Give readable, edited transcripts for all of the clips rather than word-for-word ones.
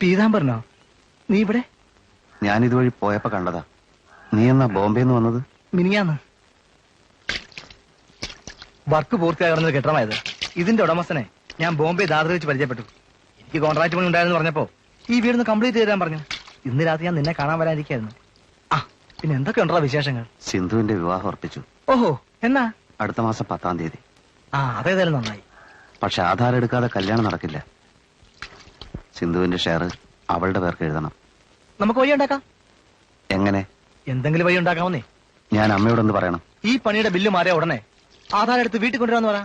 പീതാംബരനോ? നീ ഇവിടെ? ഞാൻ ഇതുവഴി പോയപ്പോ കണ്ടതാ. നീ എന്നാ ബോംബെന്ന് വന്നത്? മിനിയാന്ന്. വർക്ക് പൂർത്തിയാകണമെന്ന് കെട്ടമായത്. ഇതിന്റെ ഉടമസ്ഥനെ ഞാൻ ബോംബെ ദാദർ വെച്ച് പരിചയപ്പെട്ടു. എനിക്ക് കോൺട്രാക്ട് പണി ഉണ്ടായിരുന്നു പറഞ്ഞപ്പോ ഈ വീടൊന്ന് കംപ്ലീറ്റ് ചെയ്ത് തരാൻ പറഞ്ഞു. ഇന്ന് രാത്രി ഞാൻ നിന്നെ കാണാൻ വരാനിരിക്കായിരുന്നു. ആ പിന്നെ എന്തൊക്കെ ഉണ്ടോ വിശേഷങ്ങൾ? സിന്ധുവിന്റെ വിവാഹം ഉറപ്പിച്ചു. ഓഹോ, എന്നാ? അടുത്ത മാസം 10-ാം തീയതി. ആ അതേതായാലും നന്നായി. പക്ഷെ ആധാരം എടുക്കാതെ കല്യാണം നടക്കില്ല. സിന്ധുവിന്റെ ഷെയർ അവളുടെ പേർക്ക് എഴുതണം. നമുക്ക് വഴി ഉണ്ടാക്കാം. എങ്ങനെ? എന്തെങ്കിലും വഴി ഉണ്ടാക്കാമെന്നേ. ഞാൻ അമ്മയോടൊന്ന് പറയണം. ഈ പണിയുടെ ബില്ല് മാറിയ ഉടനെ ആധാരം എടുത്ത് വീട്ടിൽ കൊണ്ടുവരാന്ന് പറ.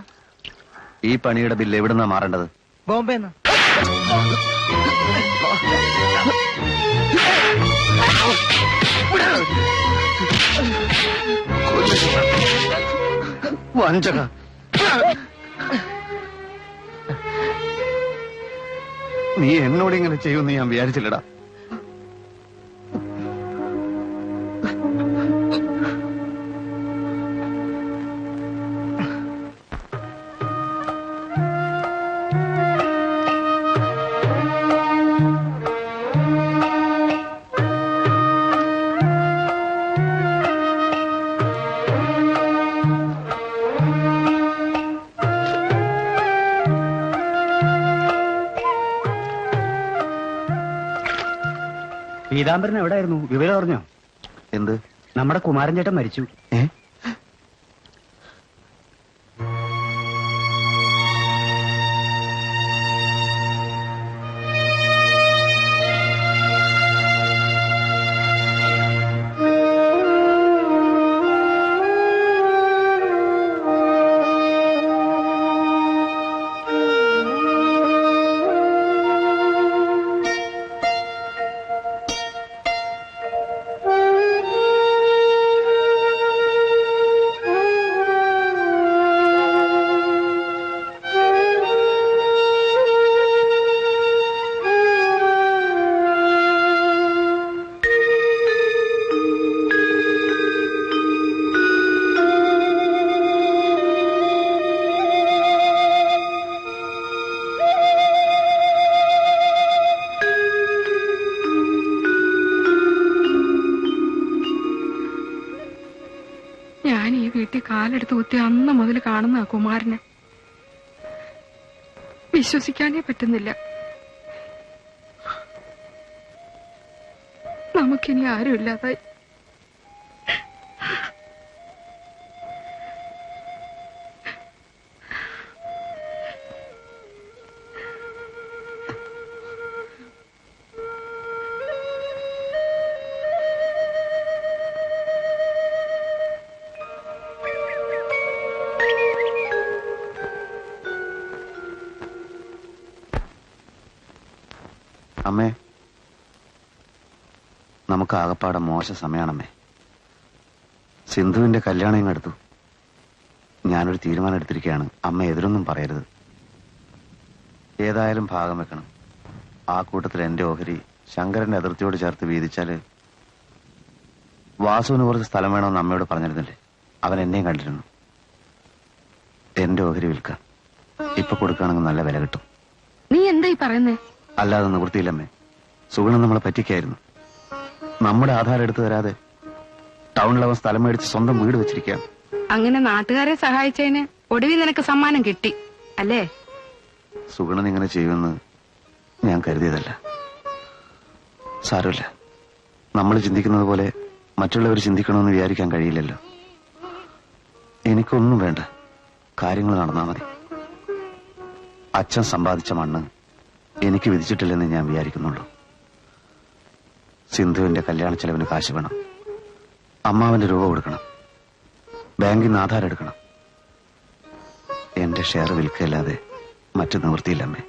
ഈ പണിയുടെ ബില്ല് എവിടുന്നാ മാറേണ്ടത്? ബോംബെന്ന്. വഞ്ചക. നീ എന്നോട് ഇങ്ങനെ ചെയ്യുമെന്ന് ഞാൻ വിചാരിച്ചില്ലടാ. പീതാംബരൻ എവിടെയായിരുന്നു? വിവരം അറിഞ്ഞോ? എന്ത്? നമ്മുടെ കുമാരൻ ചേട്ടൻ മരിച്ചു. ഞാൻ ഈ വീട്ടിൽ കാലെടുത്ത് കുത്തി അന്ന് മുതൽ കാണുന്ന കുമാരനെ വിശ്വസിക്കാനേ പറ്റുന്നില്ല. നമുക്കിനി ആരുമില്ലാതായി. അമ്മേ, നമുക്ക് ആകപ്പാടെ മോശ സമയമാണമ്മേ. സിന്ധുവിന്റെ കല്യാണം ഇങ്ങെടുത്തു. ഞാനൊരു തീരുമാനം എടുത്തിരിക്കുകയാണ്. അമ്മ എതിരൊന്നും പറയരുത്. ഏതായാലും ഭാഗം വെക്കണം. ആ കൂട്ടത്തിൽ എന്റെ ഓഹരി ശങ്കരന്റെ അതിർത്തിയോട് ചേർത്ത് വീതിച്ചാല് വാസുവിന് കുറച്ച് സ്ഥലം വേണമെന്ന് അമ്മയോട് പറഞ്ഞിരുന്നില്ലേ? അവൻ എന്നെയും കണ്ടിരുന്നു. എന്റെ ഓഹരി വിൽക്കാം. ഇപ്പൊ കൊടുക്കുകയാണെങ്കിൽ നല്ല വില കിട്ടും. നീ എന്തായി പറയുന്നേ? അല്ലാതെ നിവൃത്തിയില്ലമ്മേ. സുഗുണം നമ്മളെ പറ്റിക്കായിരുന്നു. നമ്മുടെ ആധാരം എടുത്തു തരാതെ ടൗണിലവൻ സ്ഥലം മേടിച്ച് സ്വന്തം വീട് വെച്ചിരിക്കാം. അങ്ങനെ നാട്ടുകാരെ സഹായിച്ചതിന് ഒടുവിൽ നിനക്ക് സമ്മാനം കിട്ടി അല്ലേ? സുഗുണൻ ഇങ്ങനെ ചെയ്യുമെന്ന് ഞാൻ കരുതിയതല്ല. സാരമില്ല. നമ്മൾ ചിന്തിക്കുന്നത് പോലെ മറ്റുള്ളവർ ചിന്തിക്കണമെന്ന് വിചാരിക്കാൻ കഴിയില്ലല്ലോ. എനിക്കൊന്നും വേണ്ട. കാര്യങ്ങൾ നടന്നാൽ മതി. അച്ഛൻ സമ്പാദിച്ച മണ്ണ് എനിക്ക് വിധിച്ചിട്ടില്ലെന്ന് ഞാൻ വിചാരിക്കുന്നുള്ളൂ. സിന്ധുവിന്റെ കല്യാണ ചെലവിന് കാശ് വേണം. അമ്മാവന്റെ രൂപ കൊടുക്കണം. ബാങ്കിൽ നിന്ന് ആധാരം എടുക്കണം. എന്റെ ഷെയർ വിൽക്കല്ലാതെ മറ്റു നിവൃത്തിയില്ലമ്മേ.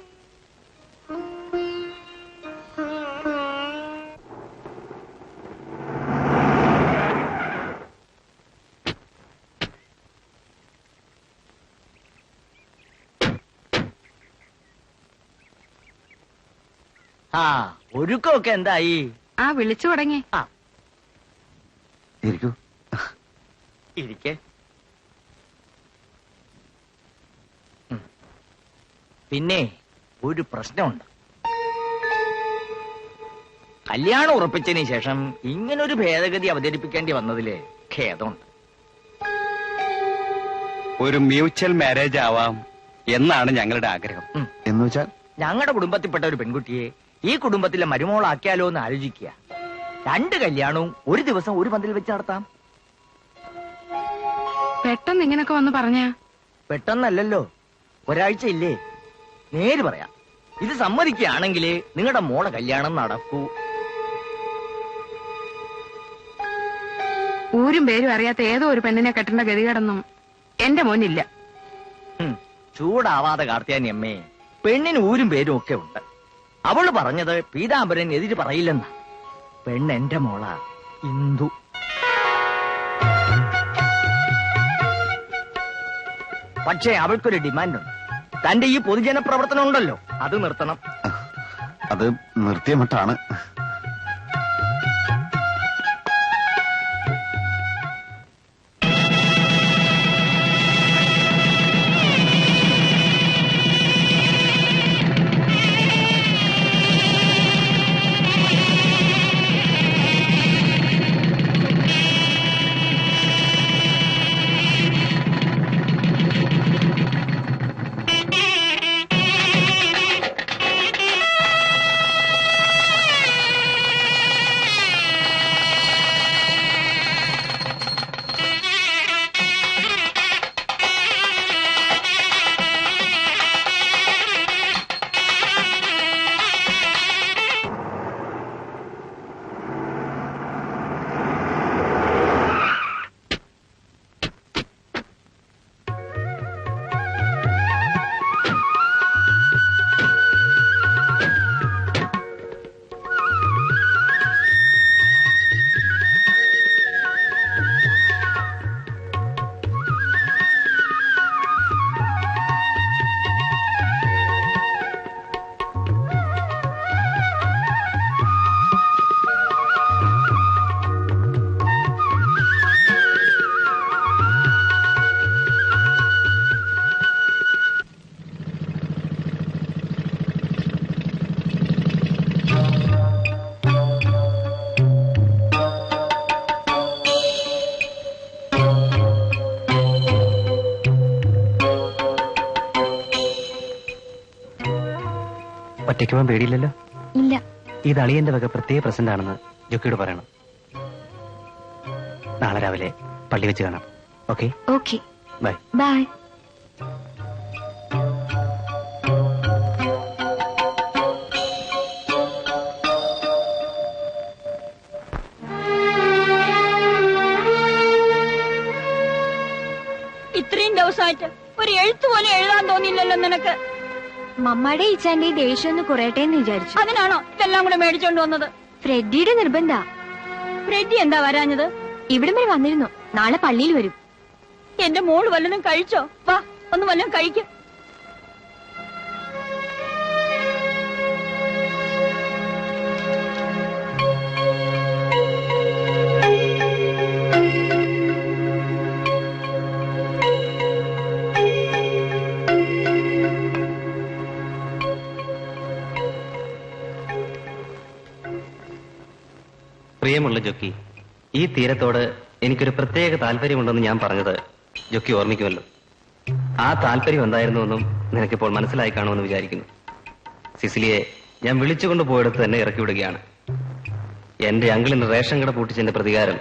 ആ ഒരുക്കമൊക്കെ എന്തായി? ആ വിളിച്ചു തുടങ്ങി. ഇരിക്കൂ. ഇരിക്കെ. പിന്നെ ഒരു പ്രശ്നമുണ്ട്. കല്യാണം ഉറപ്പിച്ചതിന് ശേഷം ഇങ്ങനൊരു ഭേദഗതി അവതരിപ്പിക്കേണ്ടി വന്നതില് ഖേദമുണ്ട്. ഒരു മ്യൂച്വൽ മാരേജ് ആവാം എന്നാണ് ഞങ്ങളുടെ ആഗ്രഹം. എന്ന് വെച്ചാൽ ഞങ്ങളുടെ കുടുംബത്തിൽപ്പെട്ട ഒരു പെൺകുട്ടിയെ ഈ കുടുംബത്തിലെ മരുമോളാക്കിയാലോ എന്ന് ആലോചിക്കുക. 2 കല്യാണവും ഒരു ദിവസം ഒരു പന്തലിൽ വെച്ച് നടത്താം. പെട്ടെന്ന് ഇങ്ങനൊക്കെ വന്ന് പറഞ്ഞ പെട്ടെന്നല്ലല്ലോ, ഒരാഴ്ച ഇല്ലേ. നേര് പറയാം, ഇത് സമ്മതിക്കുകയാണെങ്കിൽ നിങ്ങളുടെ മോളെ കല്യാണം നടക്കൂ. ഊരും പേരും അറിയാത്ത ഏതോ ഒരു പെണ്ണിനെ കെട്ടേണ്ട ഗതികേടൊന്നും എന്റെ മോനില്ല. ചൂടാവാതെ കാർത്തിയാനി അമ്മേ, പെണ്ണിന് ഊരും പേരും ഒക്കെ ഉണ്ട്. അവള് പറഞ്ഞത് പീതാംബരൻ എതിര് പറയില്ലെന്ന. പെണ്ണ് എന്റെ മോളാ, ഇന്ദു. പക്ഷേ അവൾക്കൊരു ഡിമാൻഡുണ്ട്. തന്റെ ഈ പൊതുജന പ്രവർത്തനം ഉണ്ടല്ലോ, അത് നിർത്തണം. അത് നിർത്തിയ മട്ടാണ്. ഒറ്റയ്ക്ക് പോകാൻ പേടിയില്ലല്ലോ? ഇല്ല. ഇത് അളിയന്റെ വക പ്രത്യേക പ്രസന്റ് ആണെന്ന് ജോക്കിയോട് പറയണം. നാളെ രാവിലെ പള്ളി വെച്ച് കാണാം. ഓക്കെ? ഓക്കെ. ബൈ. ബൈ. ഇത്രയും ദിവസമായിട്ട് ഒരു എഴുത്ത് പോലും എഴുതാൻ തോന്നിയില്ലല്ലോ നിനക്ക്. മമ്മയുടെ ഈച്ചാന്റെ ദേഷ്യം ഒന്ന് കുറയട്ടെ എന്ന് വിചാരിച്ചു. അതിനാണോ ഇതെല്ലാം കൂടെ മേടിച്ചോണ്ട് വന്നത്? ഫ്രെഡിയുടെ നിർബന്ധ. ഫ്രെഡി എന്താ വരാഞ്ഞത്? ഇവിടം വരെ വന്നിരുന്നു. നാളെ പള്ളിയിൽ വരും. എന്റെ മോള് വല്ലതും കഴിച്ചോ? വാ, ഒന്ന് വല്ലതും കഴിക്കും. പ്രിയമുള്ള ജോക്കി, ഈ തീരത്തോട് എനിക്കൊരു പ്രത്യേക താല്പര്യമുണ്ടെന്ന് ഞാൻ പറഞ്ഞത് ജോക്കി ഓർമ്മിക്കുമല്ലോ. ആ താല്പര്യം എന്തായിരുന്നുവെന്നും നിനക്കിപ്പോൾ മനസ്സിലായി കാണുമെന്ന് വിചാരിക്കുന്നു. സിസിലിയെ ഞാൻ വിളിച്ചുകൊണ്ട് പോയെടുത്ത് തന്നെ ഇറക്കി വിടുകയാണ്. എന്റെ അങ്കിളിന് റേഷൻ കട പൂട്ടിച്ചതിന്റെ പ്രതികാരം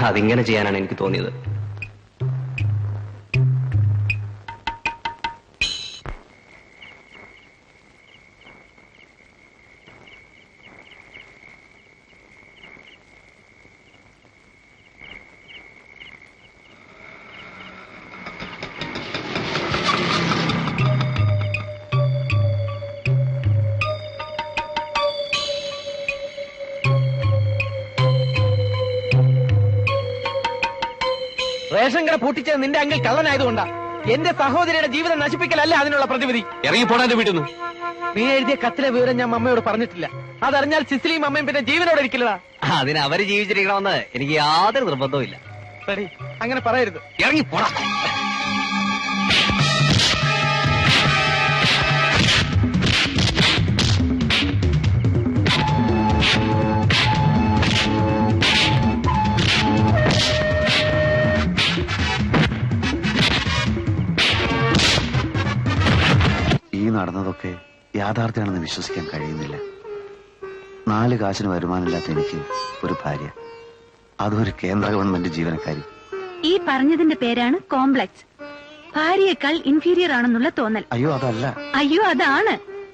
അതിങ്ങനെ ചെയ്യാനാണ് എനിക്ക് തോന്നിയത്. റേഷൻ കട പൂട്ടിച്ചത് നിന്റെ അങ്കിൾ കള്ളനായതുകൊണ്ടാ. എന്റെ സഹോദരിയുടെ ജീവിതം നശിപ്പിക്കലല്ല അതിനുള്ള പ്രതിവിധി. ഇറങ്ങിപ്പോടാന്റെ വീട്ടിൽ നിന്ന്. നീ എഴുതിയ കത്തിലെ വിവരം ഞാൻ മമ്മയോട് പറഞ്ഞിട്ടില്ല. അതറിഞ്ഞാൽ സിസിലിയും അമ്മയും പിന്നെ ജീവനോടെ ഇരിക്കില്ലടാ. അതിന് അവര് ജീവിച്ചിരിക്കണമെന്ന് എനിക്ക് യാതൊരു നിർബന്ധവും ഇല്ല. അങ്ങനെ പറയരുത്. ഇറങ്ങിപ്പോടാ. പറയുന്നതൊക്കെ യാഥാർത്ഥ്യമാണെന്ന് വിശ്വസിക്കാൻ കഴിയുന്നില്ല. 4 കാശിന് വരുമാനമില്ലാത്ത എനിക്ക് ഒരു ഭാര്യ, അതും ഒരു കേന്ദ്ര ഗവൺമെന്റ് ജീവനക്കാരി. ഈ പറഞ്ഞതിന്റെ പേരാണ് കോംപ്ലക്സ്. ഭാര്യയേക്കാൾ ഇൻഫീരിയർ ആണെന്നുള്ള തോന്നൽ. അയ്യോ അതല്ല. അയ്യോ അതാണ്.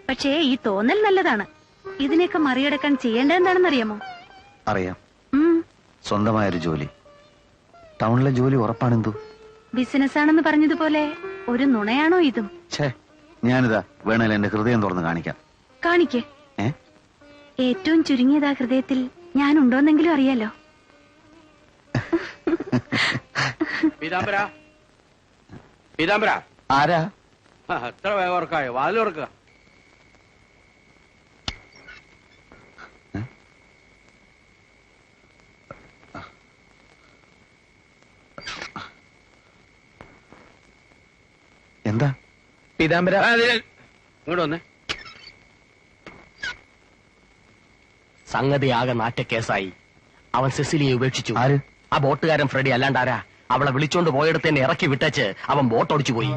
പക്ഷേ ഈ തോന്നൽ നല്ലതാണ്. ഇതിനെയൊക്കെ മറികടക്കാൻ ചെയ്യേണ്ടത് എന്താണെന്നറിയാമോ? അറിയാം. സ്വന്തമായൊരു ജോലി. ടൗണിലെ ജോലി ഉറപ്പാണെന്തു? ബിസിനസ് ആണെന്ന് പറഞ്ഞതുപോലെ ഒരു നുണയാണോ ഇതും? ഛേ, ഞാനിതാ വേണേൽ എന്റെ ഹൃദയം തുറന്ന് കാണിക്കാം. കാണിക്കേ. ഏറ്റവും ചുരുങ്ങിയതാ ഹൃദയത്തിൽ ഞാനുണ്ടോന്നെങ്കിലും അറിയാലോ. ആരാ? എത്ര വേഗം ഉറക്കായോ? വാതിൽ ഉറക്കുക. എന്താ? പീതാംബര, ഇങ്ങോട്ട് വന്നേ. സംഗതി ആകെ നാറ്റക്കേസായി. അവൻ സെസിലിയെ ഉപേക്ഷിച്ചു. ആര്? ആ ബോട്ടുകാരൻ ഫ്രെഡി. അല്ലാണ്ടാരാ? അവളെ വിളിച്ചോണ്ട് പോയിടത്ത് തന്നെ ഇറക്കി വിട്ടേച്ച് അവൻ ബോട്ട് ഓടിച്ചു പോയി.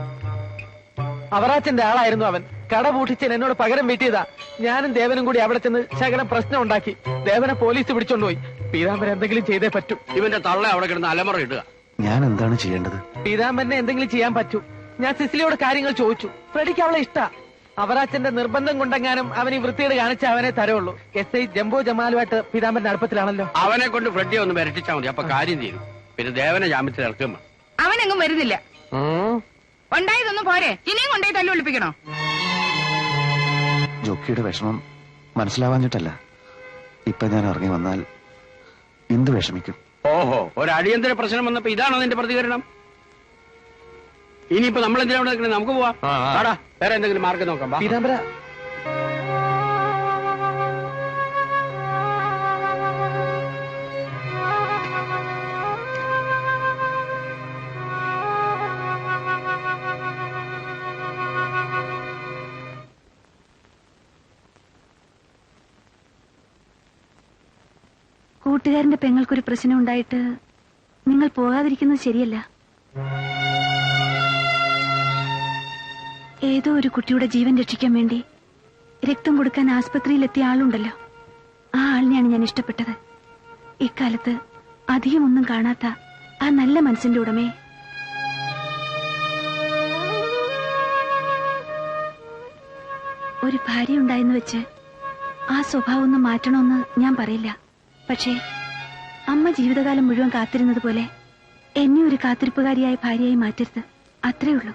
അവറാച്ചന്റെ ആളായിരുന്നു അവൻ. കട പൂട്ടിച്ചൻ എന്നോട് പകരം വീട്ടിയതാ. ഞാനും ദേവനും കൂടി അവിടെ ചെന്ന് ശകലം പ്രശ്നം ഉണ്ടാക്കി. ദേവനെ പോലീസ് പിടിച്ചോണ്ടുപോയി. പീതാംബരൻ എന്തെങ്കിലും ചെയ്തേ പറ്റൂ. ഇവന്റെ തള്ള അവിടെ കിടന്ന് അലമുറ ഇടുക. ഞാൻ എന്താണ് ചെയ്യേണ്ടത്? പീതാംബരനെ എന്തെങ്കിലും ചെയ്യാൻ പറ്റൂ. ഞാൻ സിസിലിയോട് കാര്യങ്ങൾ ചോദിച്ചു. ഫ്രെഡിക്ക് അവളെ ഇഷ്ടാ. അവറാച്ചന്റെ നിർബന്ധം കൊണ്ടെങ്ങാനും അവൻ ഈ വൃത്തിയോട് കാണിച്ച അവനെ തരവുള്ളൂ. എസ് ഐ ജംബോ ജമാലുമായിട്ട് പീതാംബരൻ അടുപ്പത്തിലാണല്ലോ. അവനെ കൊണ്ട് ഫ്രെഡിയെ ഒന്ന് വരട്ടിച്ചാൽ മതി, അപ്പൊ കാര്യം തീരും. പിന്നെ ദേവനെ ജാമ്യത്തിൽ ഇറക്കും. അവനെങ്ങും വരുന്നില്ല. ഉണ്ടായതൊന്നും പോരെ, ഇനിയും കൊണ്ടുപോയി തല്ലു ഒളിപ്പിക്കണോ? ജോക്കിയുടെ വിഷമം മനസ്സിലാവാഞ്ഞിട്ടല്ല. ഇപ്പൊ ഞാൻ ഇറങ്ങി വന്നാൽ എന്ത് വിഷമിക്കും? ഓഹോ, ഒരു അടിയന്തര പ്രശ്നം വന്നപ്പോ ഇതാണോ നിന്റെ പ്രതികരണം? ഇനിയിപ്പോ നമ്മൾ എന്തിനാ അവിടെ നിൽക്കണേ? നമുക്ക് പോവാം. ആടാ, വേറെ എന്തെങ്കിലും മാർഗം നോക്കാം. വാ. പീതാംബര, കൂട്ടുകാരന്റെ പെങ്ങൾക്കൊരു പ്രശ്നം ഉണ്ടായിട്ട് നിങ്ങൾ പോകാതിരിക്കുന്നത് ശരിയല്ല. ഏതോ ഒരു കുട്ടിയുടെ ജീവൻ രക്ഷിക്കാൻ വേണ്ടി രക്തം കൊടുക്കാൻ ആസ്പത്രിയിലെത്തിയ ആളുണ്ടല്ലോ, ആ ആളിനെയാണ് ഞാൻ ഇഷ്ടപ്പെട്ടത്. ഇക്കാലത്ത് അധികം ഒന്നും കാണാത്ത ആ നല്ല മനസ്സിന്റെ ഉടമയെ. ഒരു ഭാര്യ ഉണ്ടായെന്ന് വെച്ച് ആ സ്വഭാവം ഒന്ന് മാറ്റണമെന്ന് ഞാൻ പറയില്ല. പക്ഷേ അമ്മ ജീവിതകാലം മുഴുവൻ കാത്തിരുന്നത് പോലെ എന്നെ ഒരു കാത്തിരിപ്പുകാരിയായ ഭാര്യയായി മാറ്റരുത്. അത്രേ ഉള്ളൂ.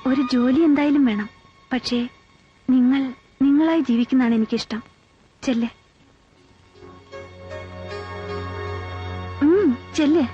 ഒരു ജോലി എന്തായാലും വേണം. പക്ഷേ നിങ്ങളായി ജീവിക്കുന്നതാണ് എനിക്കിഷ്ടം. ചെല്ലേ. ചെല്ലേ.